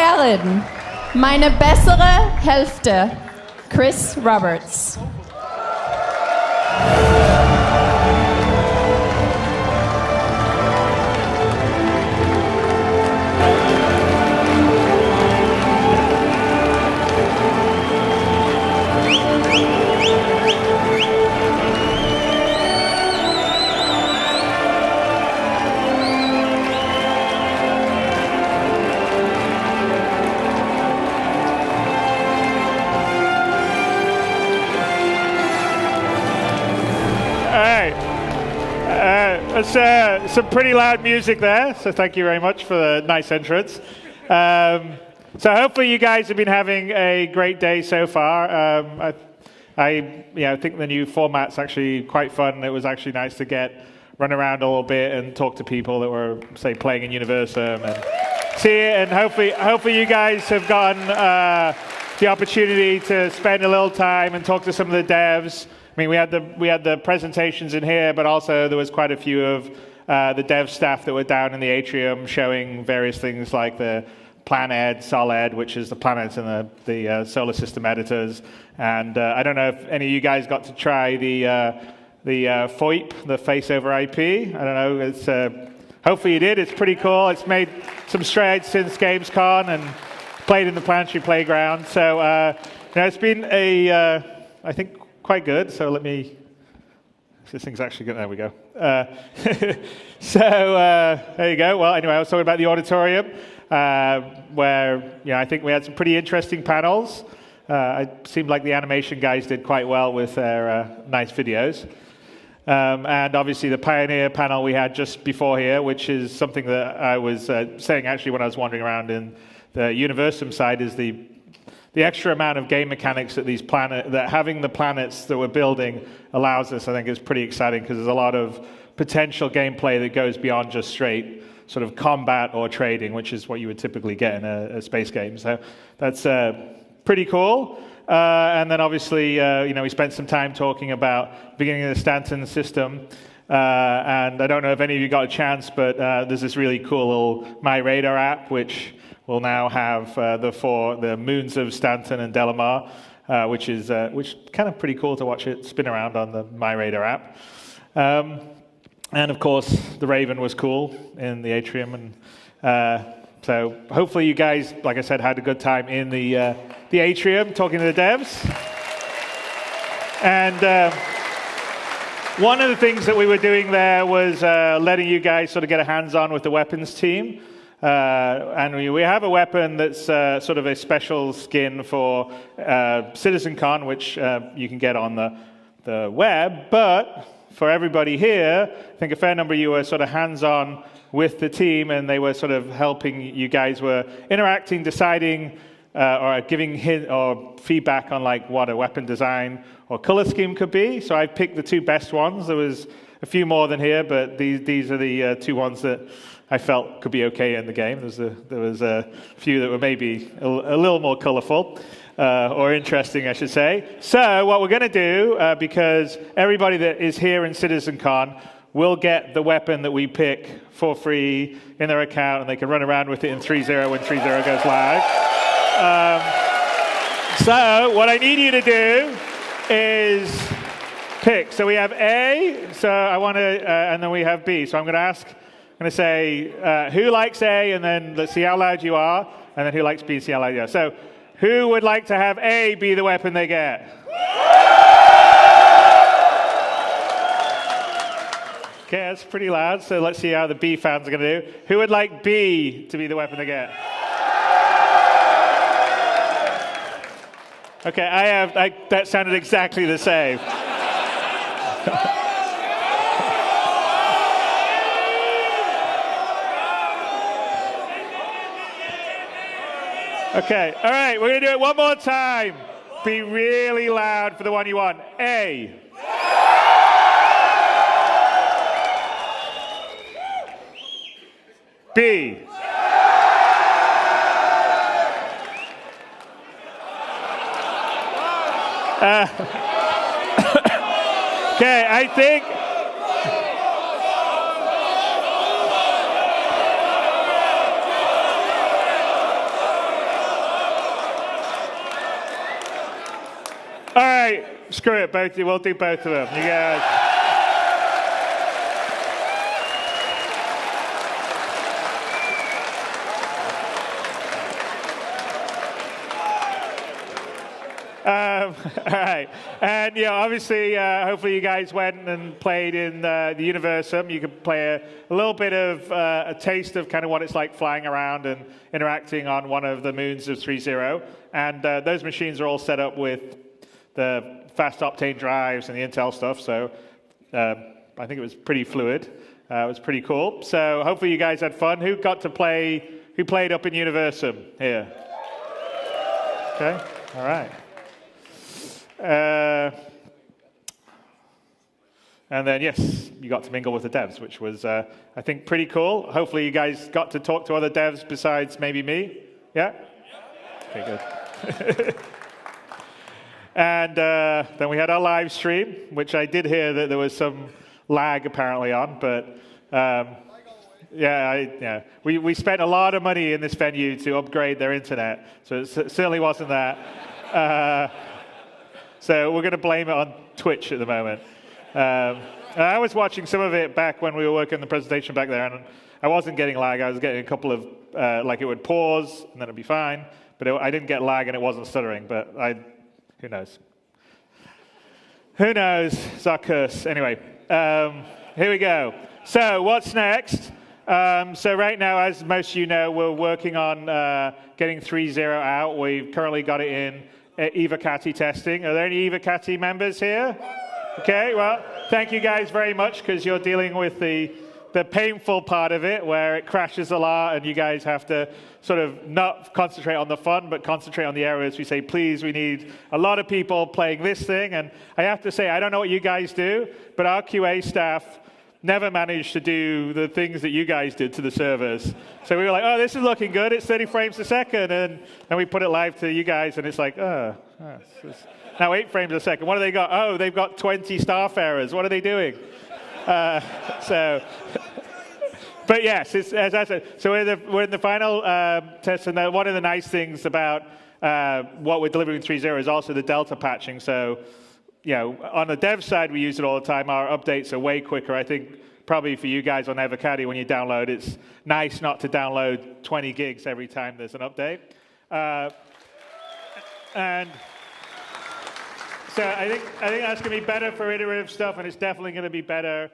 Herren, meine bessere Hälfte, Chris Roberts. That's some pretty loud music there, so thank you very much for the nice entrance. So hopefully you guys have been having a great day so far. I think the new format's actually quite fun. It was actually nice to run around a little bit and talk to people that were, say, playing in Universum and see it. And hopefully you guys have gotten the opportunity to spend a little time and talk to some of the devs. I mean, we had the presentations in here, but also there was quite a few of the dev staff that were down in the atrium showing various things like the Planet, Solid, which is the planets and the solar system editors. And I don't know if any of you guys got to try the FOIP, the face over IP. I don't know. It's hopefully you did. It's pretty cool. It's made some strides since Gamescom and played in the planetary playground. So it's been I think, quite good. So let me. This thing's actually good. There we go. There you go. Well, anyway, I was talking about the auditorium, where I think we had some pretty interesting panels. It seemed like the animation guys did quite well with their nice videos. And obviously the Pioneer panel we had just before here, which is something that I was saying actually when I was wandering around in the Universum side, is the extra amount of game mechanics that having the planets that we're building allows us, I think, is pretty exciting because there's a lot of potential gameplay that goes beyond just straight sort of combat or trading, which is what you would typically get in a space game. So that's pretty cool. And then obviously, we spent some time talking about the beginning of the Stanton system. And I don't know if any of you got a chance, but there's this really cool little My Radar app, which will now have the moons of Stanton and Delamar, which kind of pretty cool to watch it spin around on the My Radar app. And of course, the Raven was cool in the atrium, and so hopefully you guys, like I said, had a good time in the atrium talking to the devs. And one of the things that we were doing there was letting you guys sort of get a hands-on with the weapons team. And we have a weapon that's sort of a special skin for CitizenCon, which you can get on the web. But for everybody here, I think a fair number of you were sort of hands-on with the team, and they were sort of helping you guys were interacting, deciding, or giving hint or feedback on like what a weapon design or color scheme could be. So I picked the two best ones. There was a few more than here, but these are the two ones that I felt could be okay in the game. There was a few that were maybe a little more colorful or interesting, I should say. So what we're going to do, because everybody that is here in CitizenCon will get the weapon that we pick for free in their account, and they can run around with it in 3.0 when 3.0 goes live. So what I need you to do is pick. So we have A, so I want to, and then we have B. So I'm going to say, who likes A, and then let's see how loud you are, and then who likes B, see how loud you are. So who would like to have A be the weapon they get? Okay, that's pretty loud, so let's see how the B fans are going to do. Who would like B to be the weapon they get? Okay, that sounded exactly the same. Okay, all right, we're going to do it one more time. Be really loud for the one you want. A. B. Okay, I think... All right, screw it, both. We'll do both of them. You guys. All right, and obviously, hopefully you guys went and played in the Universum. You could play a little bit of a taste of kind of what it's like flying around and interacting on one of the moons of 3.0. And those machines are all set up with the fast Optane drives and the Intel stuff. So I think it was pretty fluid. It was pretty cool. So hopefully you guys had fun. Who got to play? Who played up in Universum here? Okay, all right. And then, yes, you got to mingle with the devs, which was, I think, pretty cool. Hopefully you guys got to talk to other devs besides maybe me. Yeah? Okay, good. And then we had our live stream, which I did hear that there was some lag apparently on, but we spent a lot of money in this venue to upgrade their internet, so it certainly wasn't that. So we're going to blame it on Twitch at the moment. I was watching some of it back when we were working on the presentation back there, and I wasn't getting lag. I was getting a couple of, like it would pause, and then it'd be fine. But I didn't get lag, and it wasn't stuttering. But who knows? Who knows? It's our curse. Anyway, here we go. So what's next? So right now, as most of you know, we're working on getting 3.0 out. We've currently got it in Evocati testing. Are there any Evocati members here? Okay, well, thank you guys very much, because you're dealing with the painful part of it, where it crashes a lot, and you guys have to sort of not concentrate on the fun, but concentrate on the errors. We say, please, we need a lot of people playing this thing. And I have to say, I don't know what you guys do, but our QA staff never managed to do the things that you guys did to the servers. So we were like, oh, this is looking good. It's 30 frames a second. And we put it live to you guys, and it's like, it's now 8 frames a second. What do they got? Oh, they've got 20 staff errors. What are they doing? But yes, as I said, so we're in the final test, and one of the nice things about what we're delivering in 3.0 is also the delta patching. So, on the dev side, we use it all the time. Our updates are way quicker. I think probably for you guys on Evocati, when you download, it's nice not to download 20 gigs every time there's an update. And so I think that's going to be better for iterative stuff, and it's definitely going to be better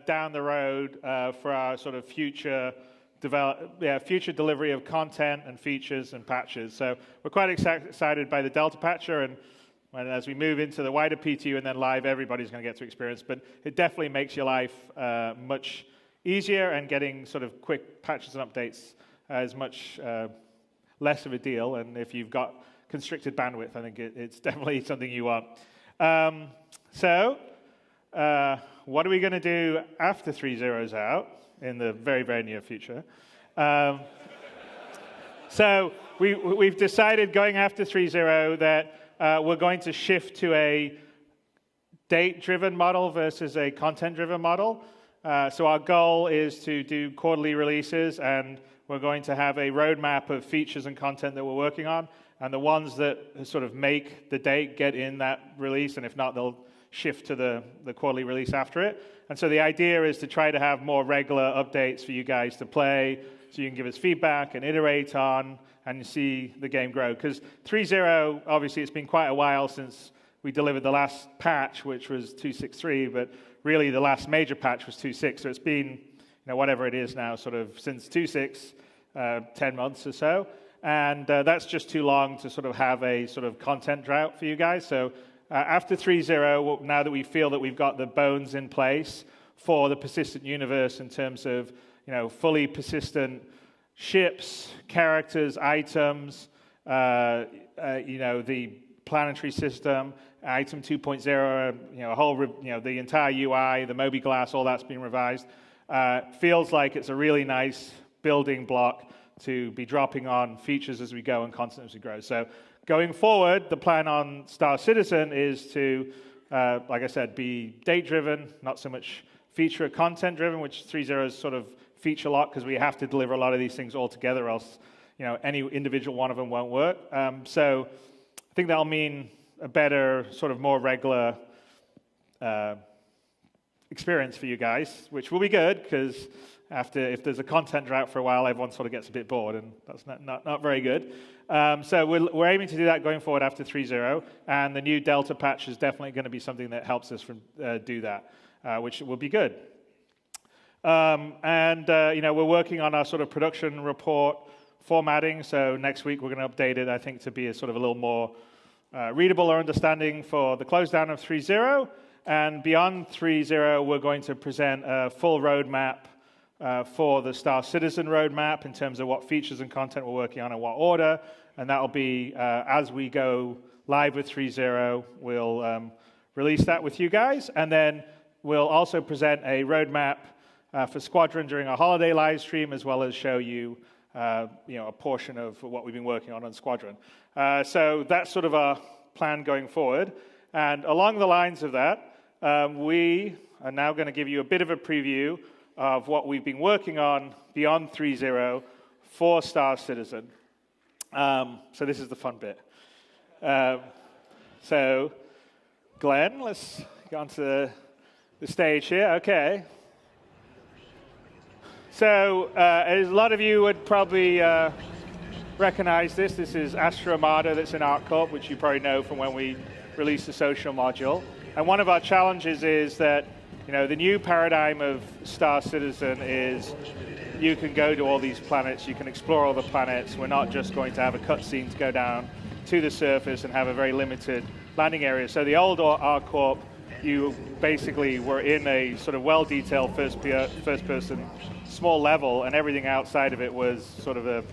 down the road for our sort of future delivery of content and features and patches. So we're quite excited by the Delta Patcher, and as we move into the wider PTU and then live, everybody's going to get to experience. But it definitely makes your life much easier, and getting sort of quick patches and updates is much less of a deal. And if you've got constricted bandwidth, I think it's definitely something you want. So what are we going to do after 3.0 is out in the very, very near future? So we've decided going after 3.0 that we're going to shift to a date-driven model versus a content-driven model. So our goal is to do quarterly releases, and we're going to have a roadmap of features and content that we're working on, and the ones that sort of make the date get in that release, and if not, they'll shift to the quarterly release after it. And so the idea is to try to have more regular updates for you guys to play, so you can give us feedback and iterate on and see the game grow. Because 3.0, obviously, it's been quite a while since we delivered the last patch, which was 2.6.3, but really the last major patch was 2.6. So it's been, whatever it is now, sort of since 2.6, 10 months or so. And that's just too long to sort of have a sort of content drought for you guys. So after 3.0, now that we feel that we've got the bones in place for the persistent universe in terms of, fully persistent ships, characters, items, the planetary system, item 2.0, a whole, the entire UI, the Moby Glass, all that's been revised. Feels like it's a really nice building block to be dropping on features as we go and content as we grow. So going forward, the plan on Star Citizen is to, like I said, be date-driven, not so much feature or content-driven, which 3.0 is sort of feature lock, because we have to deliver a lot of these things all together, else any individual one of them won't work. So I think that'll mean a better, sort of more regular experience for you guys, which will be good because if there's a content drought for a while, everyone sort of gets a bit bored, and that's not very good. So we're aiming to do that going forward after 3.0, and the new Delta patch is definitely going to be something that helps us do that, which will be good. We're working on our sort of production report formatting. So next week we're going to update it, I think, to be a sort of a little more readable or understanding for the close down of 3.0. And beyond 3.0, we're going to present a full roadmap for the Star Citizen roadmap in terms of what features and content we're working on in what order. And that'll be, as we go live with 3.0, we'll release that with you guys. And then we'll also present a roadmap for Squadron during our holiday live stream, as well as show you, a portion of what we've been working on Squadron. So that's sort of our plan going forward. And along the lines of that, we are now going to give you a bit of a preview of what we've been working on beyond 3.0 for Star Citizen. So this is the fun bit. So Glenn, let's get onto the stage here. Okay. So as a lot of you would probably recognize this. This is Astra Armada that's in ArcCorp, which you probably know from when we released the social module. And one of our challenges is that, the new paradigm of Star Citizen is you can go to all these planets, you can explore all the planets. We're not just going to have a cutscene to go down to the surface and have a very limited landing area. So the old ArcCorp, you basically were in a sort of well-detailed first-person small level, and everything outside of it was sort of a,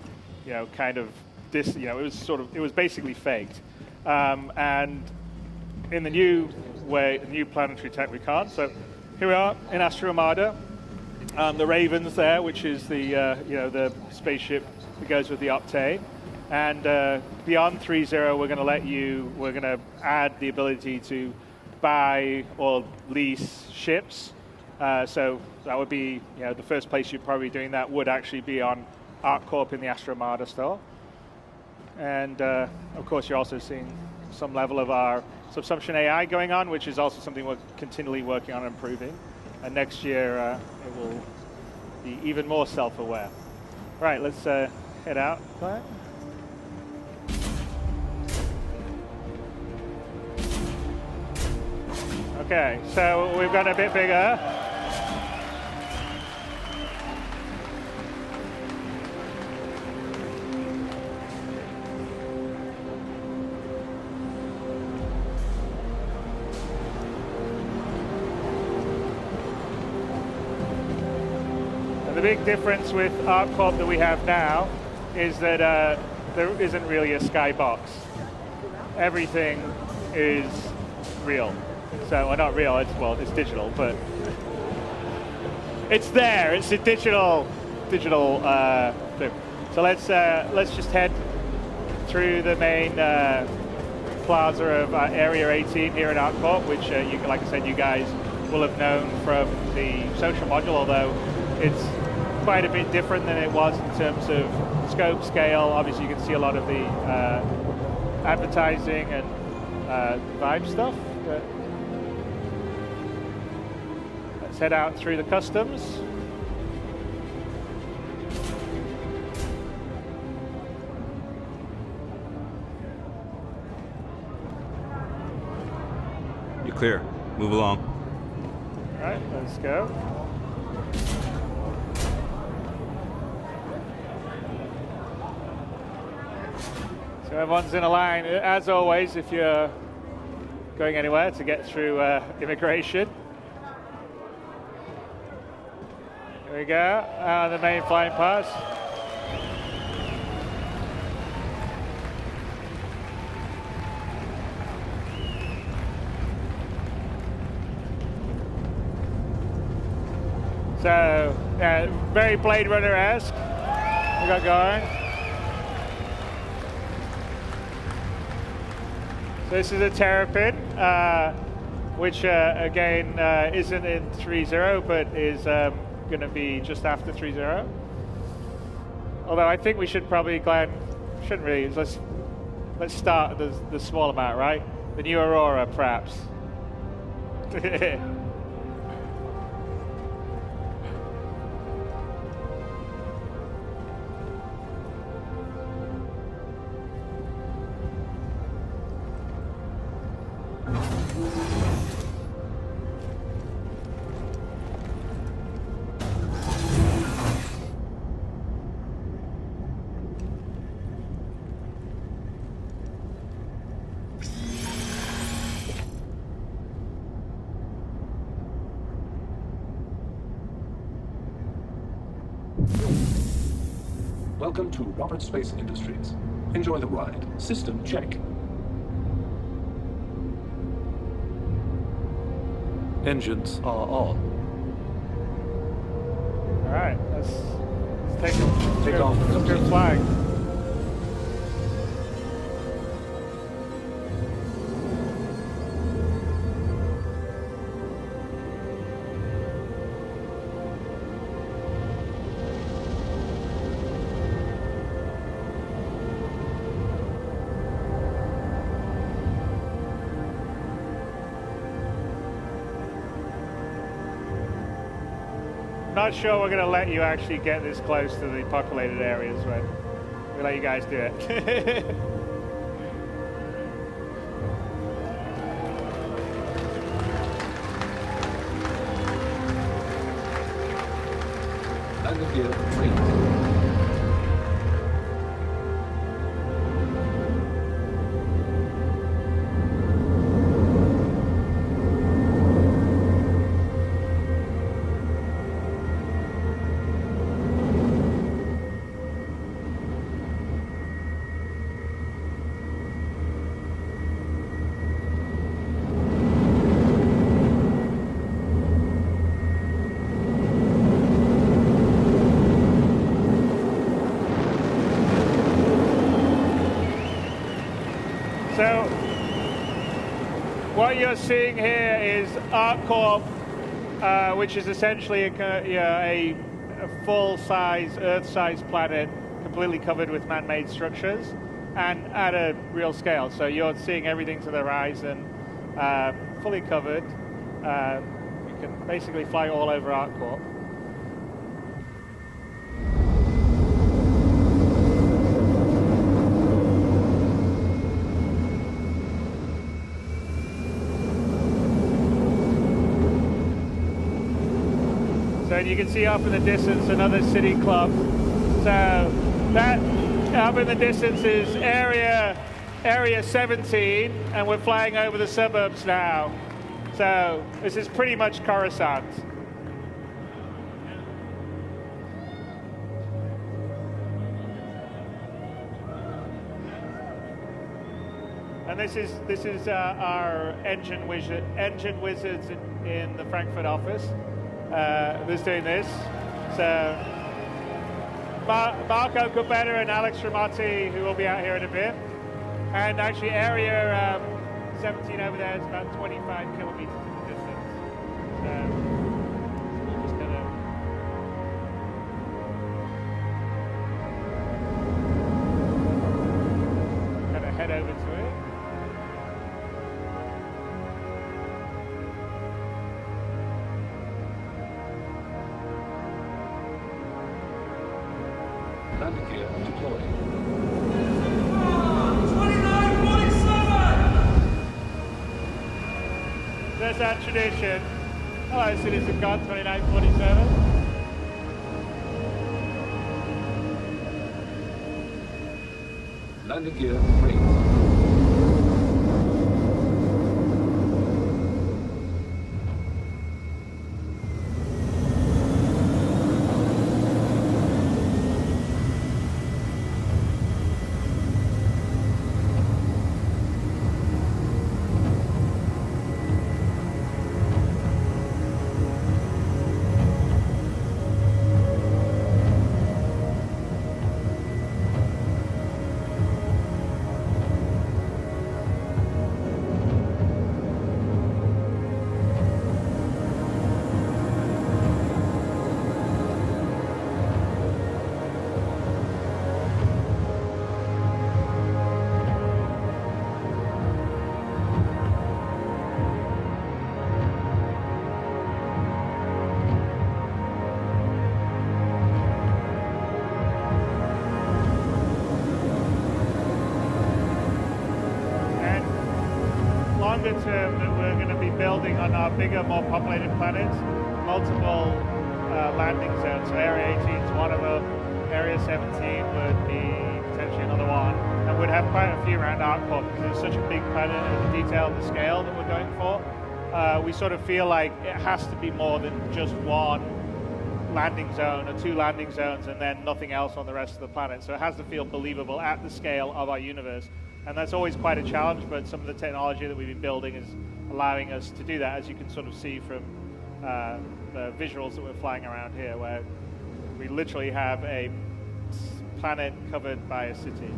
it was basically faked. And in the new way, the new planetary tech we can't. So here we are in Astra Armada. The Raven's there, which is the spaceship that goes with the Optane. And beyond 3.0, we're going to add the ability to buy or lease ships. So that would be, the first place you'd probably be doing that would actually be on ArcCorp in the Astra Armada store. And of course, you're also seeing some level of our subsumption AI going on, which is also something we're continually working on improving. And next year, it will be even more self-aware. Right, let's head out. Okay, so we've got a bit bigger. The big difference with ArcCorp that we have now is that there isn't really a skybox. Everything is real. So, well, not real, it's digital, but it's there. It's a digital thing. So let's just head through the main plaza of Area 18 here in ArcCorp, which like I said, you guys will have known from the social module, although it's quite a bit different than it was in terms of scope, scale. Obviously, you can see a lot of the advertising and vibe stuff. But let's head out through the customs. You're clear. Move along. All right, let's go. So everyone's in a line, as always, if you're going anywhere to get through immigration. Here we go, the main flying pass. So, yeah, very Blade Runner-esque we got going. So this is a Terrapin, which again isn't in 3.0, but is going to be just after 3.0. Although I think we should probably, Glenn, shouldn't really. Let's start the small amount, right? The new Aurora, perhaps. Welcome to Robert Space Industries. Enjoy the ride. System check. Engines are on. All right, let's take off. Let's go flying. Not sure we're going to let you actually get this close to the populated areas, but we'll let you guys do it. Landing gear free. So, what you're seeing here is ArcCorp, which is essentially a full-size, Earth-sized planet, completely covered with man-made structures, and at a real scale. So you're seeing everything to the horizon, fully covered. You can basically fly all over ArcCorp. So you can see up in the distance another city club. So that up in the distance is area 17, and we're flying over the suburbs now. So this is pretty much Coruscant. And this is our engine wizards in the Frankfurt office. Who's doing this? So Marco Cubetta and Alex Ramotti, who will be out here in a bit. And actually area 17 over there is about 25 kilometers in the distance. So we're just gonna head over to it. Landing gear deployed. 2947! There's our tradition. Hello, CitizenCon 2947. Landing gear free. longer term that we're going to be building on our bigger, more populated planets, multiple landing zones. So Area 18 is one of them. Area 17 would be potentially another one. And we'd have quite a few around ArcCorp because it's such a big planet and the detail and the scale that we're going for. We sort of feel like it has to be more than just one landing zone or two landing zones and then nothing else on the rest of the planet. So it has to feel believable at the scale of our universe. And that's always quite a challenge, but some of the technology that we've been building is allowing us to do that, as you can sort of see from the visuals that we're flying around here, where we literally have a planet covered by a city.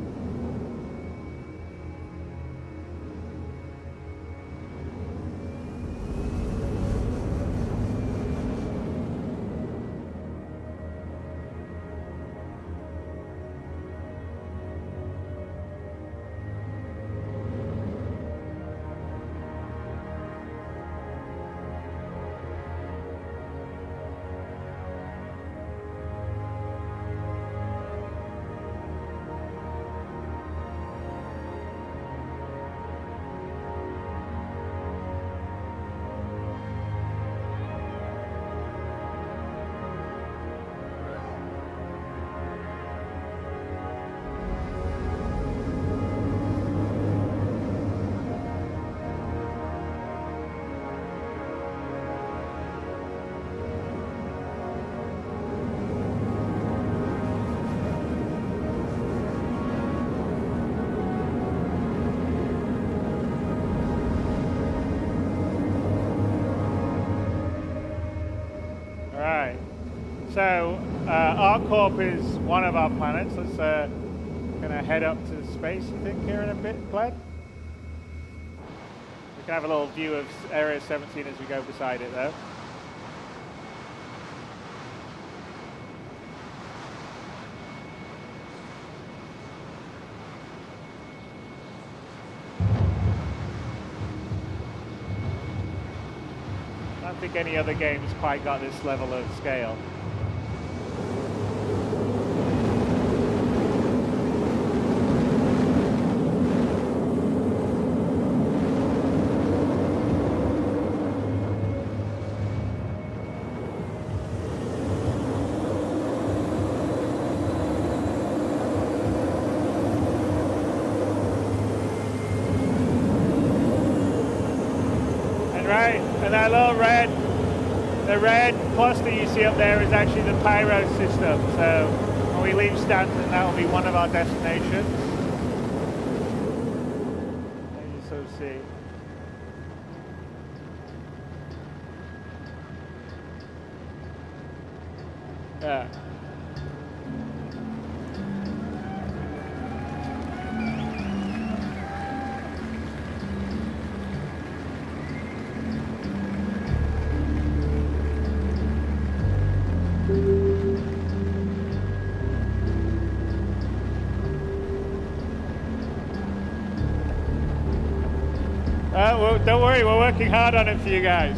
So ArcCorp is one of our planets. Let's kind of head up to space, I think, here in a bit, Glenn. We can have a little view of Area 17 as we go beside it, though. I don't think any other game's quite got this level of scale. And that little the red cluster you see up there is actually the pyro system. So when we leave Stanton, that will be one of our destinations. As you sort of see. Yeah. Well, don't worry, we're working hard on it for you guys.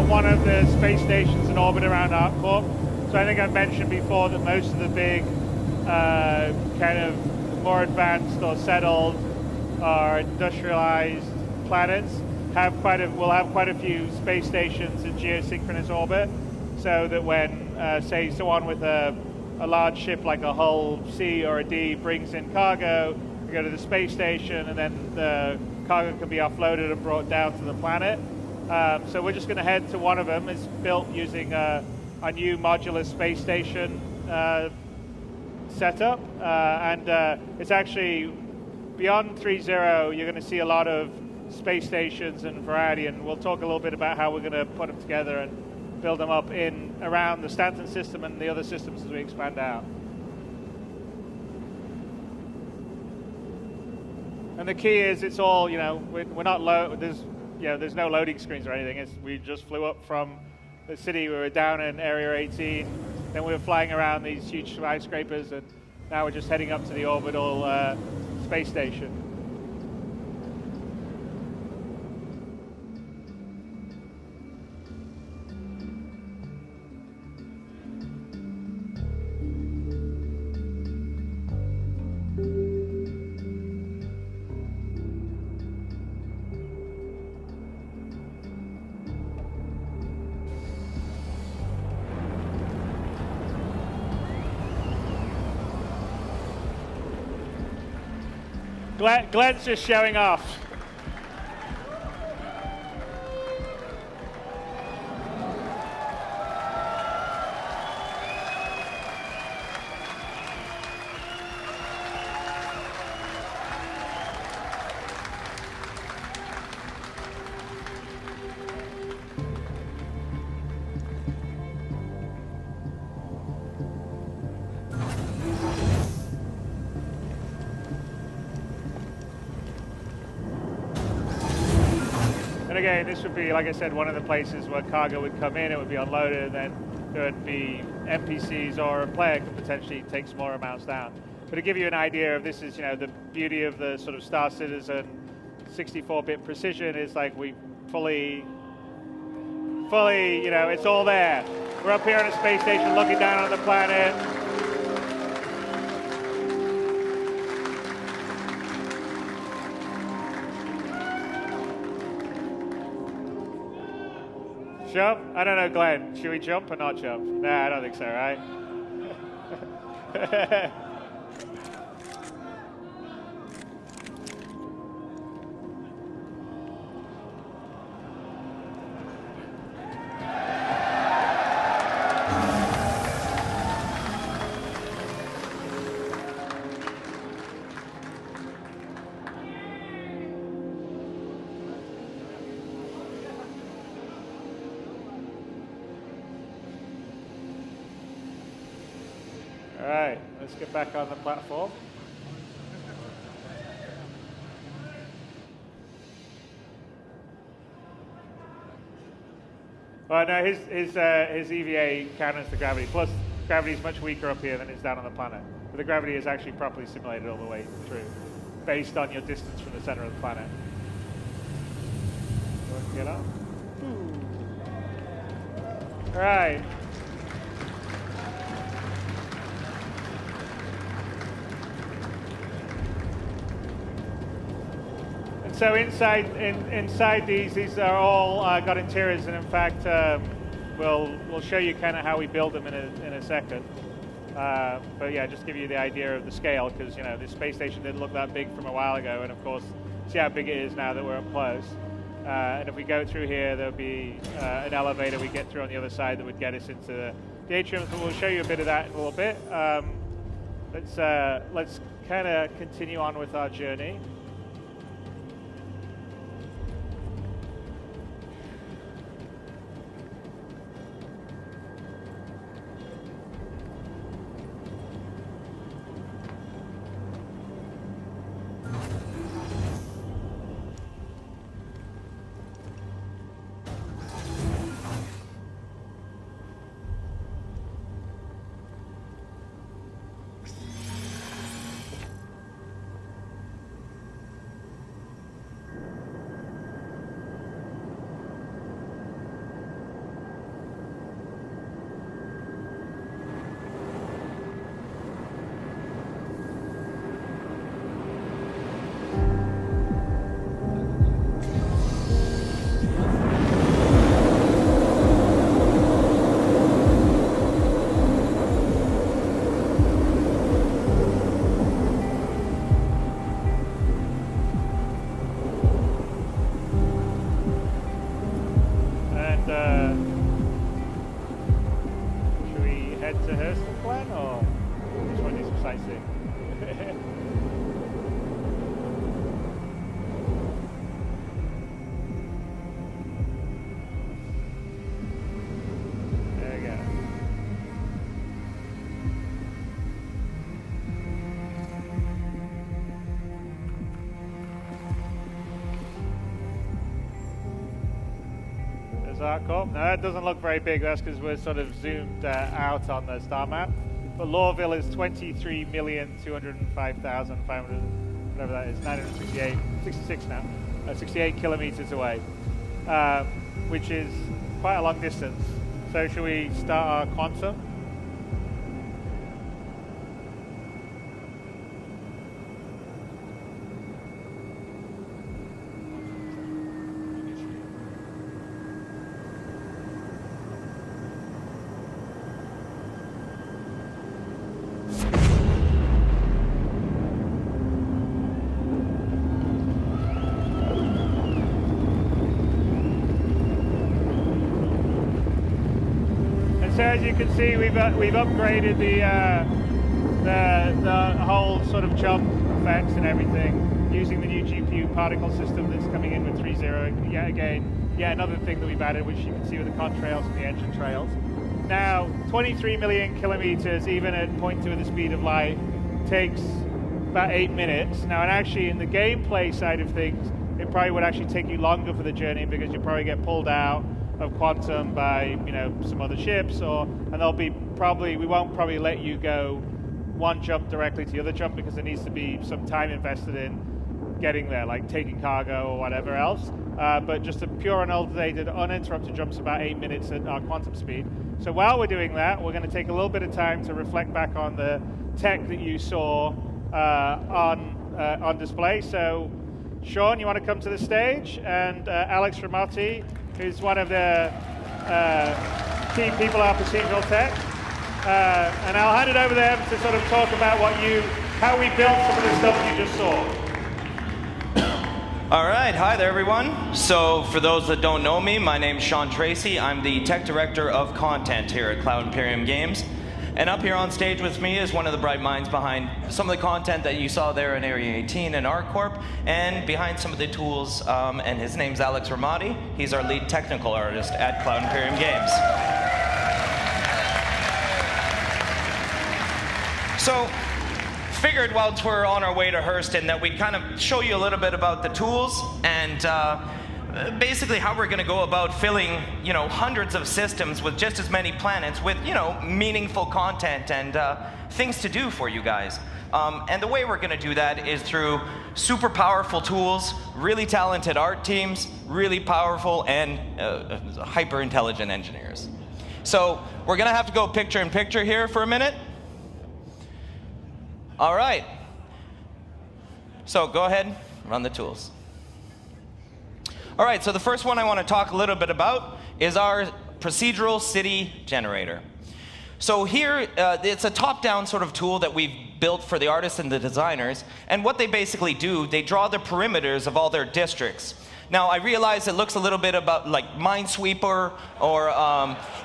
One of the space stations in orbit around ArcCorp. So I think I've mentioned before that most of the big kind of more advanced or settled or industrialized planets will have quite a few space stations in geosynchronous orbit, so that when say someone with a large ship like a Hull C or a D brings in cargo, we go to the space station and then the cargo can be offloaded and brought down to the planet. So we're just going to head to one of them. It's built using a new modular space station setup, and it's actually beyond 3.0. You're going to see a lot of space stations and variety, and we'll talk a little bit about how we're going to put them together and build them up around the Stanton system and the other systems as we expand out. And the key is it's all, we're not low. There's no loading screens or anything. We just flew up from the city. We were down in Area 18, then we were flying around these huge skyscrapers, and now we're just heading up to the orbital space station. Glenn's just showing off. And again, this would be, like I said, one of the places where cargo would come in, it would be unloaded, and then there would be NPCs or a player could potentially take smaller amounts down. But to give you an idea of this is, the beauty of the sort of Star Citizen 64-bit precision is like we fully, it's all there. We're up here on a space station looking down on the planet. Jump? I don't know, Glenn. Should we jump or not jump? Nah, I don't think so, right? All right, let's get back on the platform. Well, no, his EVA counters the gravity. Plus, gravity is much weaker up here than it's down on the planet. But the gravity is actually properly simulated all the way through, based on your distance from the center of the planet. Let's get up. All right. So inside these are all got interiors, and in fact, we'll show you kind of how we build them in a second. But yeah, just give you the idea of the scale, because this space station didn't look that big from a while ago, and of course, see how big it is now that we're up close. And if we go through here, there'll be an elevator we get through on the other side that would get us into the atrium. So we'll show you a bit of that in a little bit. Let's kind of continue on with our journey. Dark Corp. No, that doesn't look very big. That's because we're sort of zoomed out on the star map. But Lorville is 23,205,500, whatever that is, 968, 66 now, 68 kilometers away, which is quite a long distance. So should we start our quantum? So as you can see, we've upgraded the whole sort of jump effects and everything using the new GPU particle system that's coming in with 3.0. Yet another thing that we've added, which you can see with the contrails and the engine trails. Now, 23 million kilometers, even at 0.2 of the speed of light, takes about 8 minutes. Now, and actually in the gameplay side of things, it probably would actually take you longer for the journey because you'll probably get pulled out of quantum by some other ships, and there'll be we won't probably let you go one jump directly to the other jump because there needs to be some time invested in getting there, like taking cargo or whatever else. But just a pure unaltered, uninterrupted jump's about 8 minutes at our quantum speed. So while we're doing that, we're going to take a little bit of time to reflect back on the tech that you saw on display. So Sean, you want to come to the stage, and Alex Ramotti, who's one of the key people at procedural tech. And I'll hand it over to them to sort of talk about how we built some of the stuff you just saw. All right, hi there everyone. So for those that don't know me, my name's Sean Tracy. I'm the tech director of content here at Cloud Imperium Games. And up here on stage with me is one of the bright minds behind some of the content that you saw there in Area 18 and ArcCorp, and behind some of the tools, and his name's Alex Ramotti. He's our lead technical artist at Cloud Imperium Games. So, figured while we're on our way to Hurston that we'd kind of show you a little bit about the tools and basically how we're going to go about filling, hundreds of systems with just as many planets with, meaningful content and things to do for you guys. And the way we're going to do that is through super powerful tools, really talented art teams, really powerful and hyper intelligent engineers. So we're going to have to go picture in picture here for a minute. All right. So go ahead, run the tools. All right, so the first one I want to talk a little bit about is our procedural city generator. So here, it's a top-down sort of tool that we've built for the artists and the designers, and what they basically do, they draw the perimeters of all their districts. Now, I realize it looks a little bit about like Minesweeper or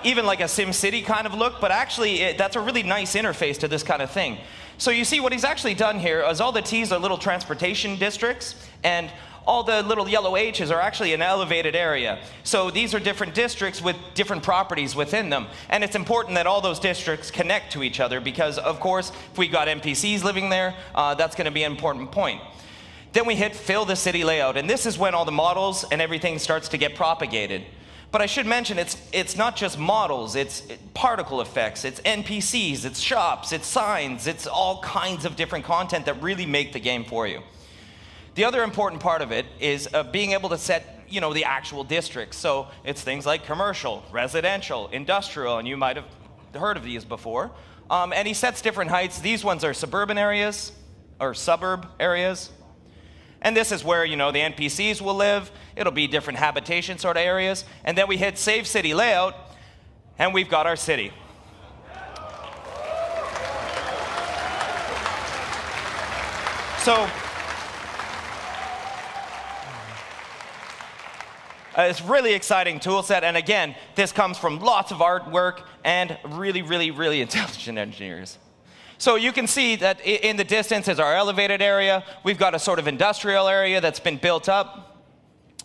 even like a SimCity kind of look, but actually that's a really nice interface to this kind of thing. So you see what he's actually done here is all the T's are little transportation districts, and all the little yellow H's are actually an elevated area. So these are different districts with different properties within them. And it's important that all those districts connect to each other because, of course, if we got NPCs living there, that's going to be an important point. Then we hit fill the city layout. And this is when all the models and everything starts to get propagated. But I should mention, it's not just models, it's particle effects, it's NPCs, it's shops, it's signs, it's all kinds of different content that really make the game for you. The other important part of it is being able to set, the actual districts. So it's things like commercial, residential, industrial, and you might have heard of these before. And he sets different heights. These ones are suburban areas, or suburb areas. And this is where, the NPCs will live. It'll be different habitation sort of areas. And then we hit Save City Layout, and we've got our city. So it's a really exciting tool set, and again, this comes from lots of artwork and really, really, really intelligent engineers. So you can see that in the distance is our elevated area. We've got a sort of industrial area that's been built up.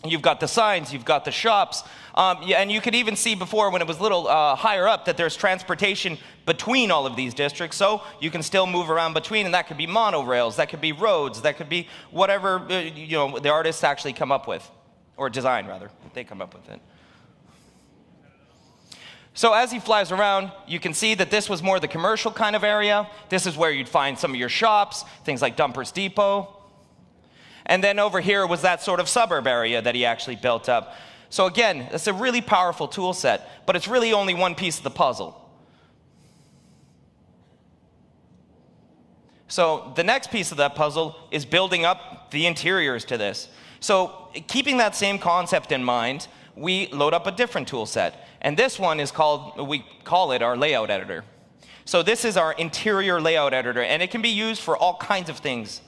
You've got the signs, you've got the shops, and you could even see before when it was a little higher up that there's transportation between all of these districts, so you can still move around between, and that could be monorails, that could be roads, that could be whatever the artists actually come up with. Or design, rather. They come up with it. So as he flies around, you can see that this was more the commercial kind of area. This is where you'd find some of your shops, things like Dumpers Depot. And then over here was that sort of suburb area that he actually built up. So again, it's a really powerful tool set, but it's really only one piece of the puzzle. So the next piece of that puzzle is building up the interiors to this. So keeping that same concept in mind, we load up a different tool set. And this one is called, we call it our layout editor. So this is our interior layout editor, and it can be used for all kinds of things.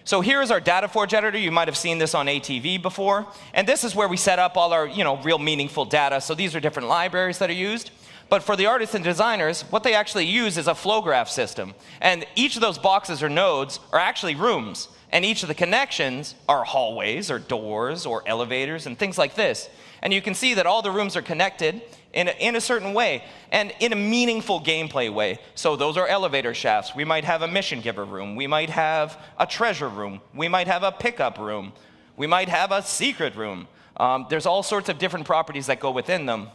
So here's our Data Forge editor. You might have seen this on ATV before. And this is where we set up all our real meaningful data. So these are different libraries that are used. But for the artists and designers, what they actually use is a flow graph system. And each of those boxes or nodes are actually rooms. And each of the connections are hallways or doors or elevators and things like this. And you can see that all the rooms are connected in a certain way and in a meaningful gameplay way. So those are elevator shafts. We might have a mission giver room. We might have a treasure room. We might have a pickup room. We might have a secret room. There's all sorts of different properties that go within them.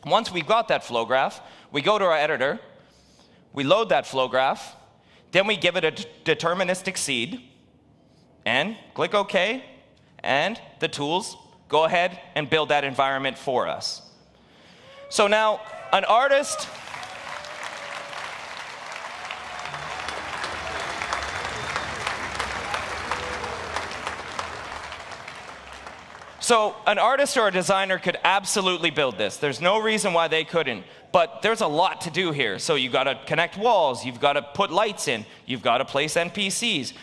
Once we've got that flow graph, we go to our editor, we load that flow graph, then we give it a deterministic seed, and click OK, and the tools go ahead and build that environment for us. So now, an artist or a designer could absolutely build this. There's no reason why they couldn't. But there's a lot to do here. So you've got to connect walls. You've got to put lights in. You've got to place NPCs.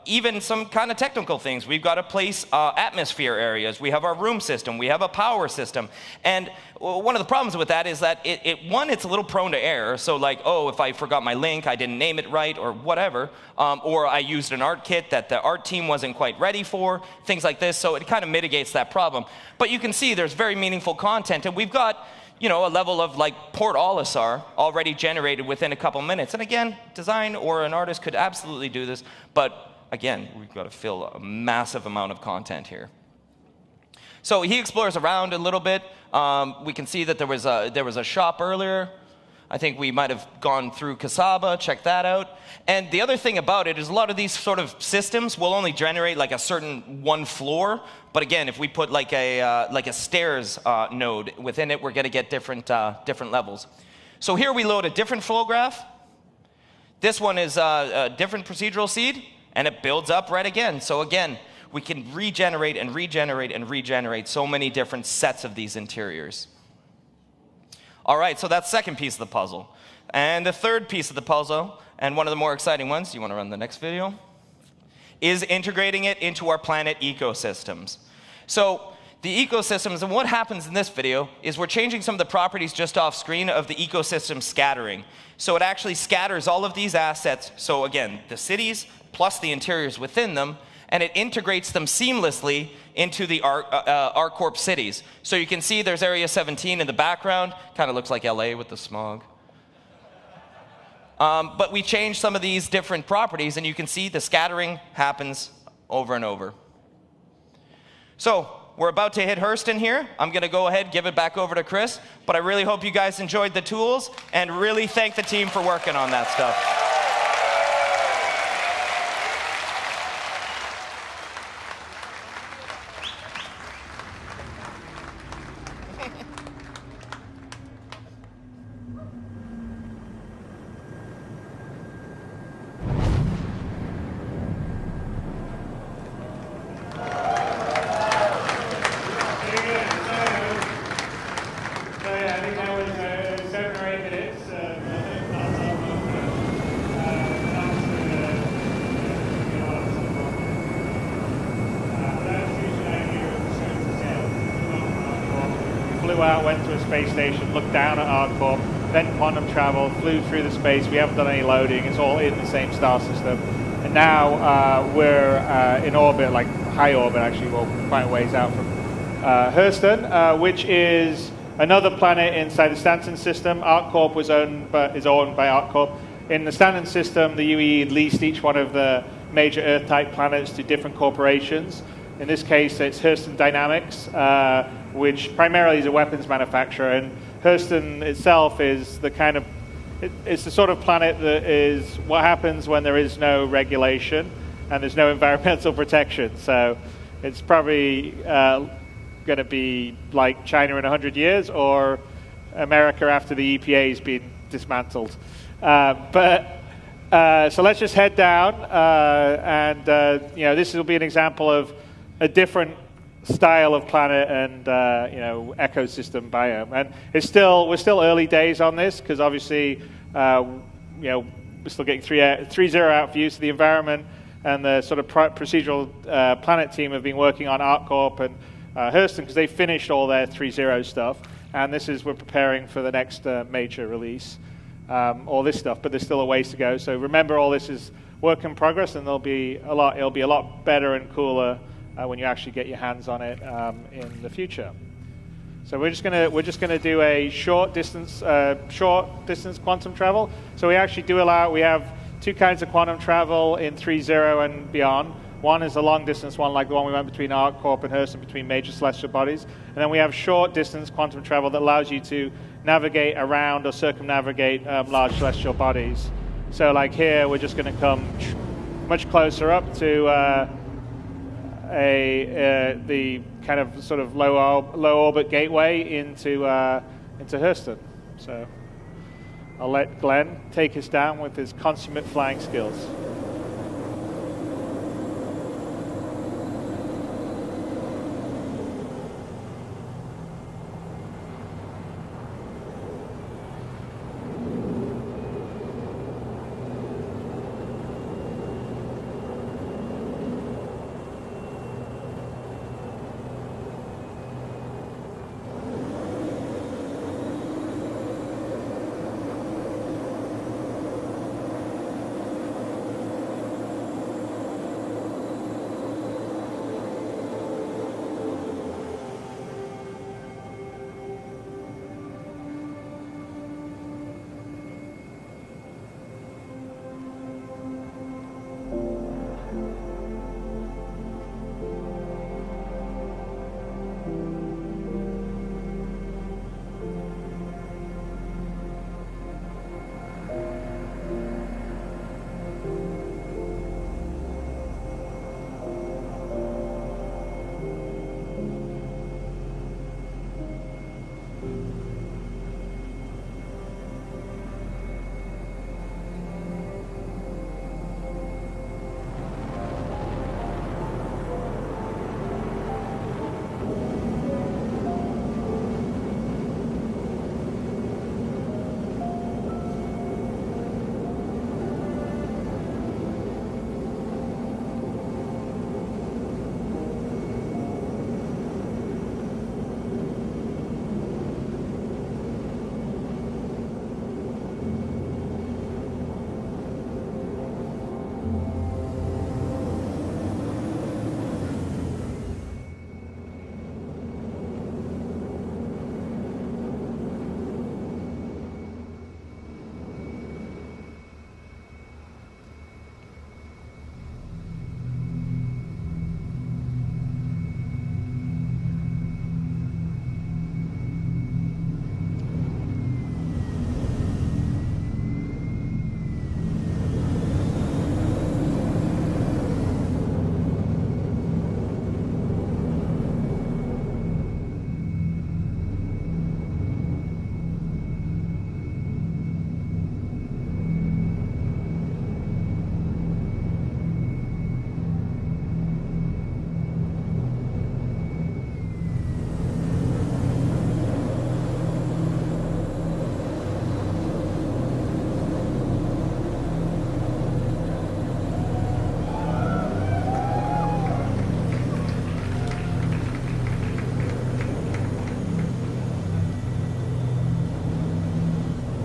Even some kind of technical things. We've got to place atmosphere areas. We have our room system. We have a power system. And one of the problems with that is that, it's a little prone to error. So like, oh, if I forgot my link, I didn't name it right, or whatever. Or I used an art kit that the art team wasn't quite ready for, things like this. So it kind of mitigates that problem. But you can see there's very meaningful content. And we've got a level of like Port Olisar already generated within a couple minutes. And again, design or an artist could absolutely do this. But again, we've got to fill a massive amount of content here. So he explores around a little bit. We can see that there was a shop earlier. I think we might have gone through Kasaba, check that out. And the other thing about it is a lot of these sort of systems will only generate like a certain one floor. But again, if we put like a stairs node within it, we're going to get different levels. So here we load a different flow graph. This one is a different procedural seed. And it builds up right again. So again, we can regenerate and regenerate and regenerate so many different sets of these interiors. All right, so that's the second piece of the puzzle. And the third piece of the puzzle, and one of the more exciting ones, you want to run the next video, is integrating it into our planet ecosystems. So the ecosystems, and what happens in this video is we're changing some of the properties just off screen of the ecosystem scattering. So it actually scatters all of these assets. So again, the cities plus the interiors within them, and it integrates them seamlessly into the ArcCorp cities. So you can see there's Area 17 in the background. Kind of looks like LA with the smog. But we changed some of these different properties, and you can see the scattering happens over and over. So we're about to hit Hurston here. I'm going to go ahead and give it back over to Chris. But I really hope you guys enjoyed the tools, and really thank the team for working on that stuff. Out, went to a space station, looked down at ArcCorp, then quantum travel, flew through the space. We haven't done any loading. It's all in the same star system. And now we're in orbit, like high orbit actually, well, quite a ways out from Hurston, which is another planet inside the Stanton system. ArcCorp is owned by ArcCorp. In the Stanton system, the UE leased each one of the major Earth-type planets to different corporations. In this case, it's Hurston Dynamics. which primarily is a weapons manufacturer. And Hurston itself is the kind of, it's the sort of planet that is what happens when there is no regulation and there's no environmental protection. So it's probably going to be like China in 100 years or America after the EPA has been dismantled. So let's just head down, and this will be an example of a different style of planet and ecosystem biome. And we're still early days on this because obviously we're still getting 3.0 out views of the environment, and the sort of procedural planet team have been working on ArcCorp and Hurston because they finished all their 3.0 stuff, and we're preparing for the next major release. All this stuff, but there's still a ways to go. So remember, all this is work in progress, and it'll be a lot better and cooler when you actually get your hands on it in the future. So we're just gonna do a short distance quantum travel. So we actually we have two kinds of quantum travel in 3.0 and beyond. One is a long distance one, like the one we went between ArcCorp and Hurston, between major celestial bodies. And then we have short distance quantum travel that allows you to navigate around or circumnavigate large celestial bodies. So like here, we're just going to come much closer up to the kind of sort of low orbit gateway into Hurston. So I'll let Glenn take us down with his consummate flying skills.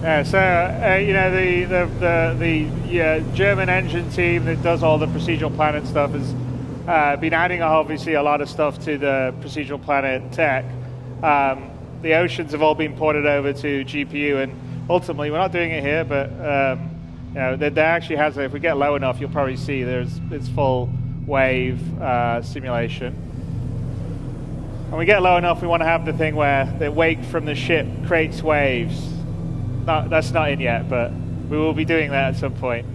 Yeah, so the German engine team that does all the procedural planet stuff has been adding obviously a lot of stuff to the procedural planet tech. The oceans have all been ported over to GPU, and ultimately we're not doing it here, but there actually has. If we get low enough, you'll probably see it's full wave simulation. When we get low enough, we want to have the thing where the wake from the ship creates waves. That's not in yet, but we will be doing that at some point.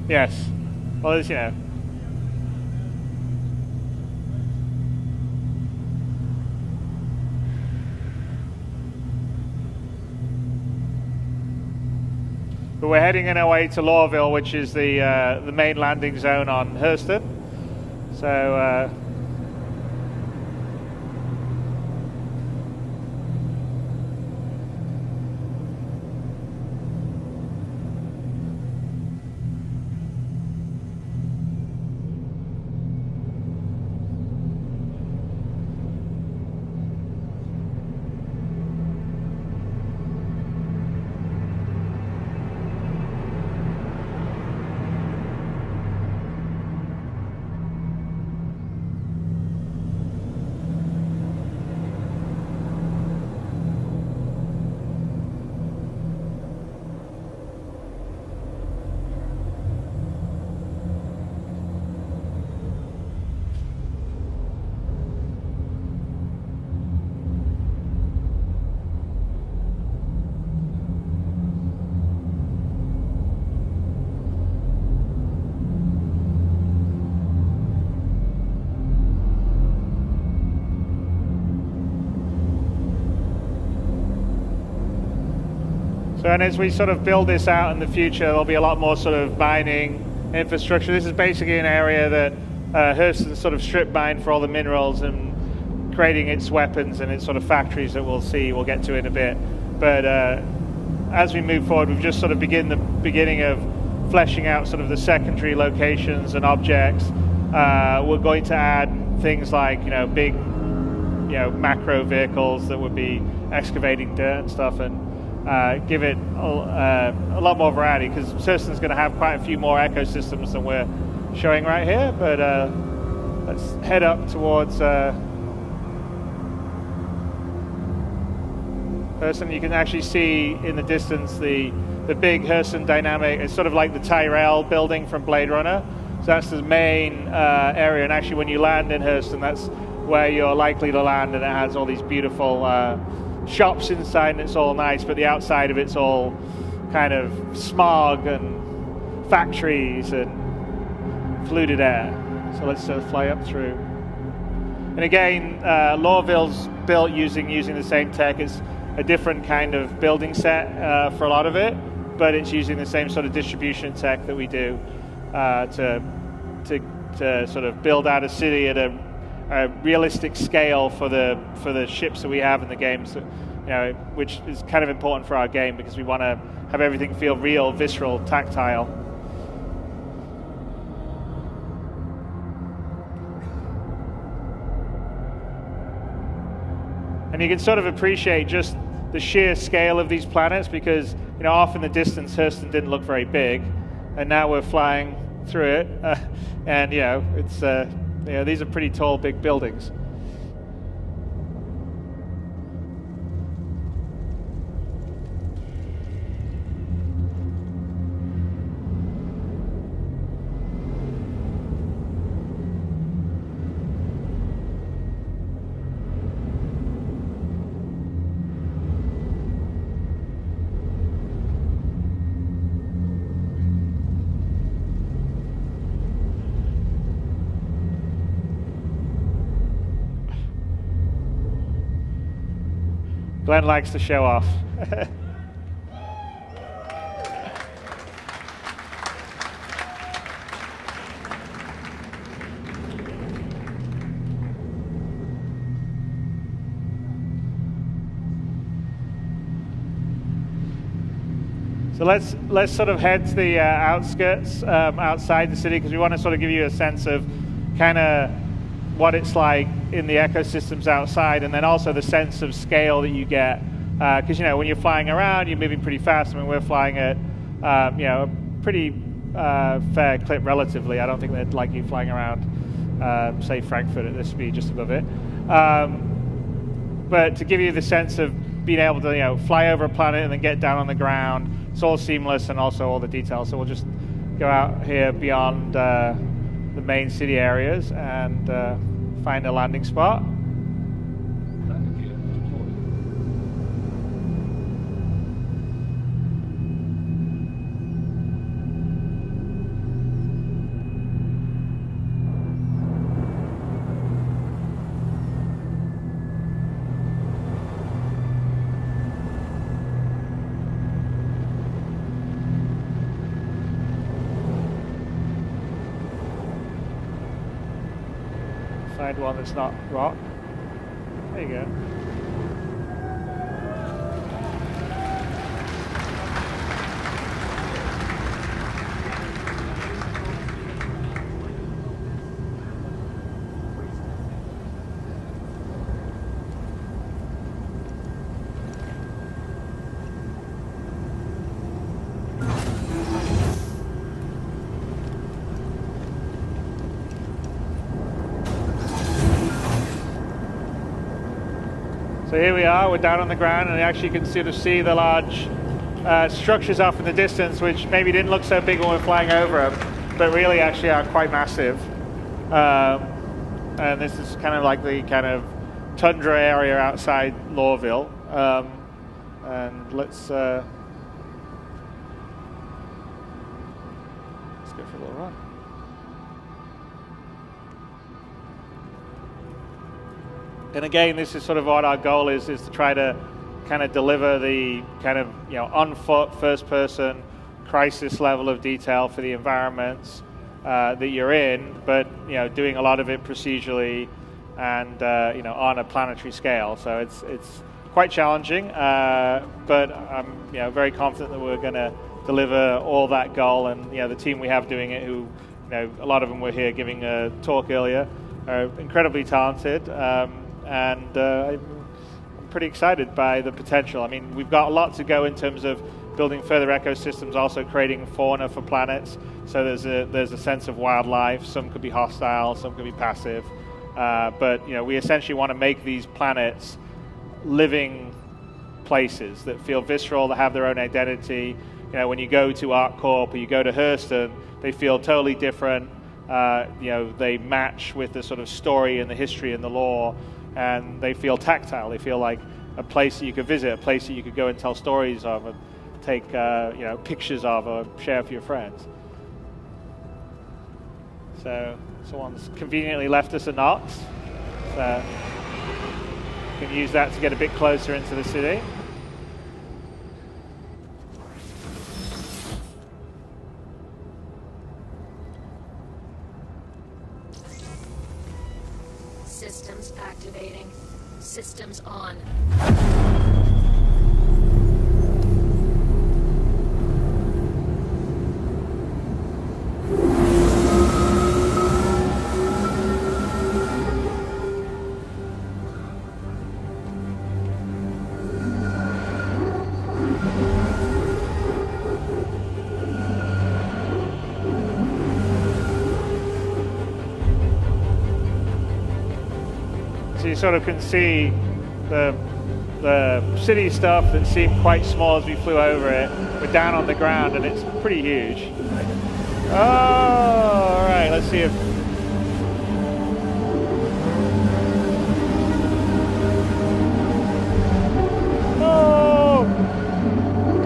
Yes. Well, as you know. But we're heading in our way to Lawville, which is the main landing zone on Hurston. So and as we sort of build this out in the future, there'll be a lot more sort of mining infrastructure. This is basically an area that Hurston sort of strip mined for all the minerals and creating its weapons and its sort of factories that we'll get to in a bit. But as we move forward, we've just sort of beginning of fleshing out sort of the secondary locations and objects. We're going to add things like, big, macro vehicles that would be excavating dirt and stuff, and give it a lot more variety, because Hurston's going to have quite a few more ecosystems than we're showing right here. But let's head up towards Hurston. You can actually see in the distance the big Hurston Dynamic. It's sort of like the Tyrell building from Blade Runner. So that's the main area, and actually when you land in Hurston, that's where you're likely to land, and it has all these beautiful shops inside, and it's all nice, but the outside of it's all kind of smog and factories and polluted air. So let's fly up through. And again, Lawville's built using the same tech. It's a different kind of building set for a lot of it, but it's using the same sort of distribution tech that we do to sort of build out a city at a realistic scale for the ships that we have in the game, so, which is kind of important for our game, because we want to have everything feel real, visceral, tactile. And you can sort of appreciate just the sheer scale of these planets, because off in the distance Hurston didn't look very big, and now we're flying through it, and it's these are pretty tall, big buildings. Glenn likes to show off. So let's sort of head to the outskirts outside the city, because we want to sort of give you a sense of kind of what it's like in the ecosystems outside, and then also the sense of scale that you get, because when you're flying around, you're moving pretty fast. I mean, we're flying at a pretty fair clip relatively. I don't think they'd like you flying around, say, Frankfurt at this speed, just above it. But to give you the sense of being able to fly over a planet and then get down on the ground, it's all seamless, and also all the details. So we'll just go out here beyond the main city areas and find a landing spot. Landing gear deployed. Find one that's not rock. There you go. So here we are, we're down on the ground, and actually you can sort of see the large structures off in the distance, which maybe didn't look so big when we're flying over them, but really actually are quite massive. And this is kind of like the kind of tundra area outside Lorville. And let's go for a little run. And again, this is sort of what our goal is to try to kind of deliver the kind of, on foot, first person, crisis level of detail for the environments that you're in, but, doing a lot of it procedurally and, on a planetary scale. So it's quite challenging, but I'm, very confident that we're going to deliver all that goal. And, the team we have doing it, who, a lot of them were here giving a talk earlier, are incredibly talented. And I'm pretty excited by the potential. I mean, we've got a lot to go in terms of building further ecosystems, also creating fauna for planets. So there's a sense of wildlife. Some could be hostile, some could be passive. But we essentially want to make these planets living places that feel visceral, that have their own identity. When you go to ArcCorp or you go to Hurston, they feel totally different. They match with the sort of story and the history and the lore. And they feel tactile. They feel like a place that you could visit, a place that you could go and tell stories of, and take pictures of, or share with your friends. So someone's conveniently left us a Knox. So you can use that to get a bit closer into the city. Systems activating. Systems on. You sort of can see the city stuff that seemed quite small as we flew over it. We're down on the ground and it's pretty huge. Oh, all right, let's see if... Oh!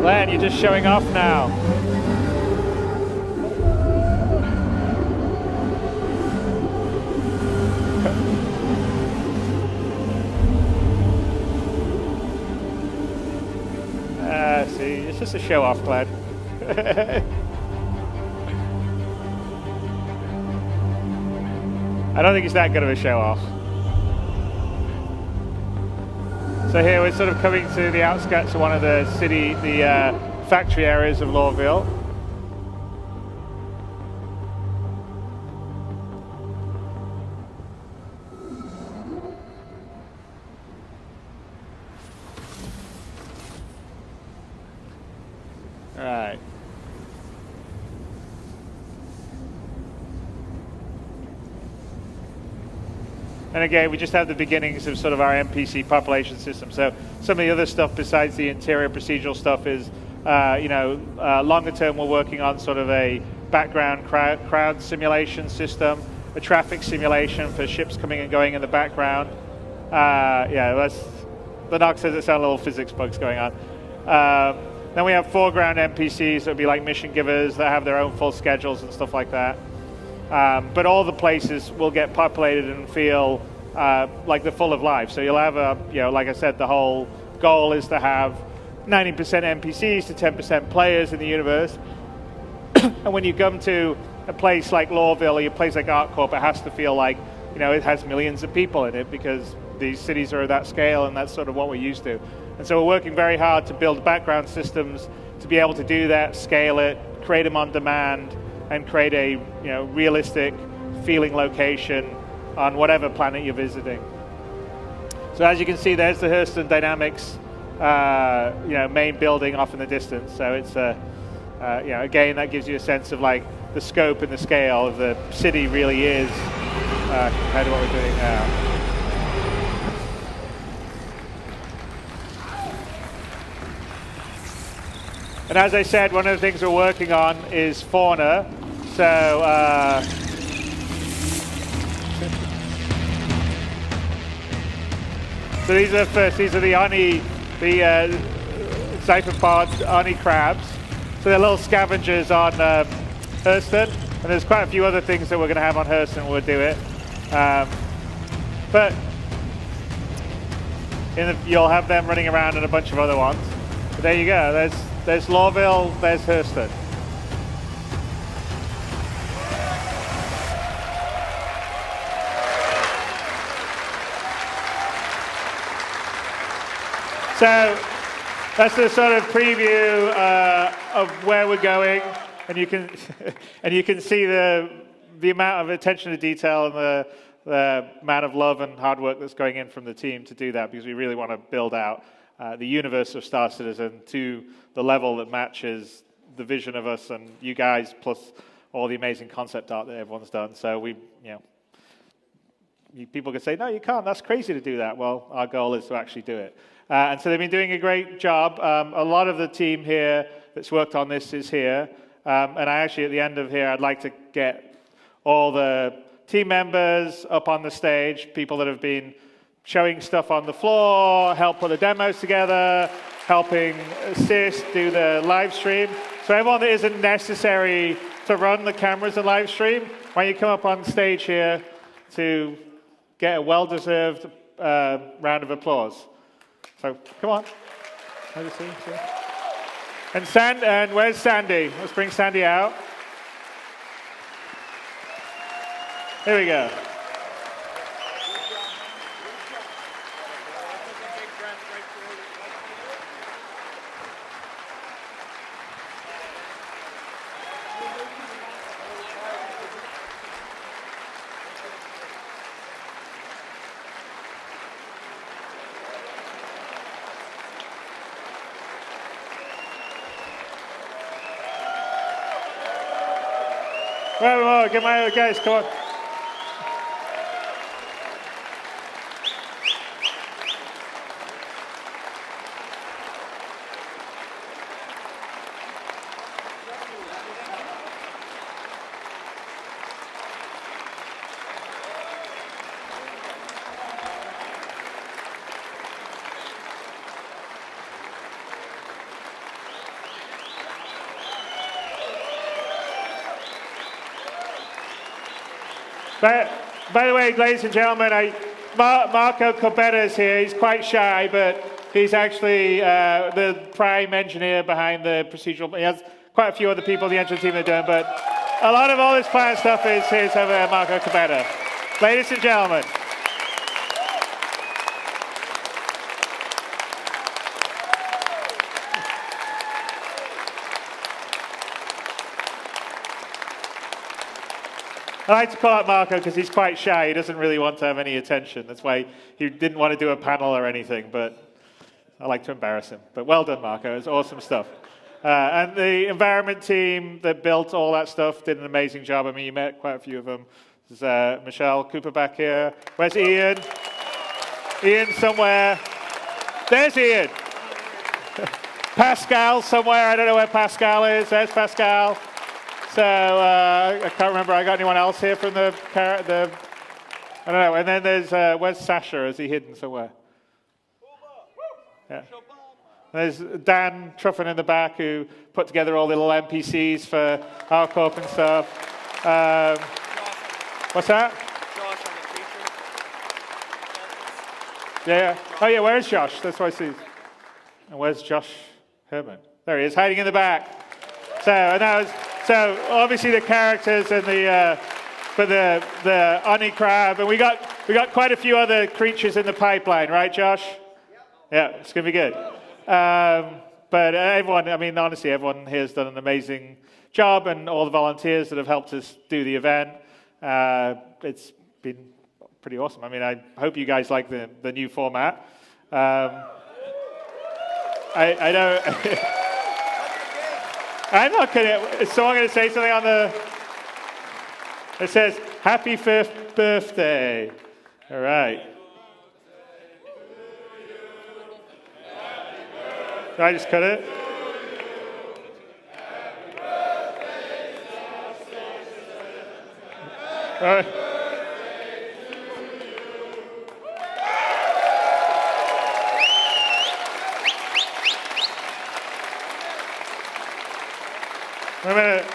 Glenn, you're just showing off now. See, it's just a show off, Glenn. I don't think it's that good of a show off. So here we're sort of coming to the outskirts of one of the factory areas of Lorville. Right. And again, we just have the beginnings of sort of our NPC population system. So some of the other stuff besides the interior procedural stuff is, longer term we're working on sort of a background crowd simulation system, a traffic simulation for ships coming and going in the background. Yeah, the knock says it sounds little physics bugs going on. Then we have foreground NPCs that would be like mission givers that have their own full schedules and stuff like that. But all the places will get populated and feel like they're full of life. So you'll have like I said, the whole goal is to have 90% NPCs to 10% players in the universe. And when you come to a place like Lawville or a place like ArcCorp, it has to feel like, it has millions of people in it because these cities are at that scale and that's sort of what we're used to. And so we're working very hard to build background systems to be able to do that, scale it, create them on demand, and create a realistic feeling location on whatever planet you're visiting. So as you can see, there's the Hurston Dynamics main building off in the distance. So it's again, that gives you a sense of like the scope and the scale of the city really is compared to what we're doing now. And as I said, one of the things we're working on is fauna. So these are the Oni, the Zyphopod Oni crabs. So they're little scavengers on Hurston, and there's quite a few other things that we're going to have on Hurston when we do it. But you'll have them running around and a bunch of other ones. But there you go. There's Lawville, there's Hurston. So that's the sort of preview of where we're going, and you can see the amount of attention to detail and the amount of love and hard work that's going in from the team to do that, because we really want to build out the universe of Star Citizen to the level that matches the vision of us and you guys, plus all the amazing concept art that everyone's done. So people could say, no, you can't, that's crazy to do that. Well, our goal is to actually do it. And so they've been doing a great job. A lot of the team here that's worked on this is here. And I actually, at the end of here, I'd like to get all the team members up on the stage, people that have been showing stuff on the floor, help put the demos together, helping assist, do the live stream. So everyone that isn't necessary to run the cameras and live stream, why don't you come up on stage here to get a well-deserved round of applause. So come on. And where's Sandy? Let's bring Sandy out. Here we go. Whoa, get my other guys, come on. By the way, ladies and gentlemen, Marco Corbetta is here. He's quite shy, but he's actually the prime engineer behind the procedural. He has quite a few other people in the engine team that are doing, but a lot of all this planet stuff is his over there, Marco Corbetta. Ladies and gentlemen. I like to call out Marco because he's quite shy. He doesn't really want to have any attention. That's why he didn't want to do a panel or anything, but I like to embarrass him. But well done, Marco. It's awesome stuff. And the environment team that built all that stuff did an amazing job. I mean, you met quite a few of them. There's Michelle Cooper back here. Where's Ian? Ian somewhere. There's Ian. Pascal somewhere. I don't know where Pascal is. There's Pascal. So I can't remember. I got anyone else here from the I don't know. And then there's where's Sasha? Is he hidden somewhere? Yeah. There's Dan Truffin in the back who put together all the little NPCs for our corp and stuff. What's that? Yeah. Oh yeah. Where's Josh? That's what I see. And where's Josh Herman? There he is, hiding in the back. So obviously the characters and the Oni crab, and we got quite a few other creatures in the pipeline, right, Josh? Yeah, it's gonna be good. But everyone, I mean, honestly, everyone here has done an amazing job, and all the volunteers that have helped us do the event. It's been pretty awesome. I mean, I hope you guys like the new format. I know. I'm not gonna. Is someone gonna say something on the? It says "Happy 5th birthday." All right. Did I just cut it? All right. Wait a minute.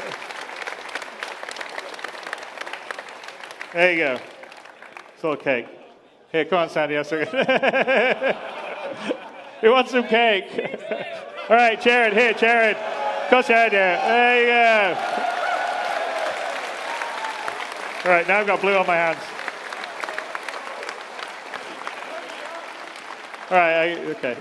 There you go. It's a little cake. Here, come on, Sandy. Who wants some cake? All right, Jared. Here, Jared. Go, Jared. There you go. All right, now I've got blue on my hands. All right, okay.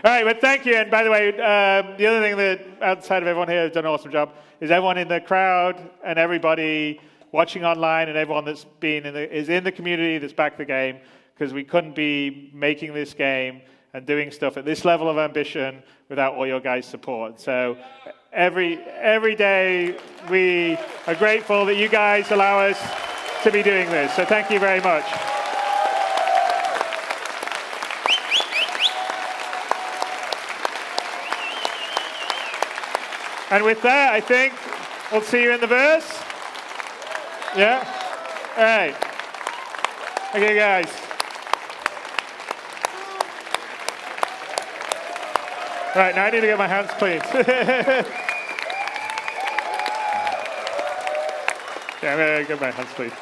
All right, but thank you. And by the way, the other thing that outside of everyone here has done an awesome job is everyone in the crowd and everybody watching online and everyone that's is in the community that's backed the game, because we couldn't be making this game and doing stuff at this level of ambition without all your guys' support. So every day we are grateful that you guys allow us to be doing this. So thank you very much. And with that, I think we'll see you in the verse. Yeah? All right. Okay, guys. All right, now I need to get my hands clean. Yeah, I'm going to get my hands clean.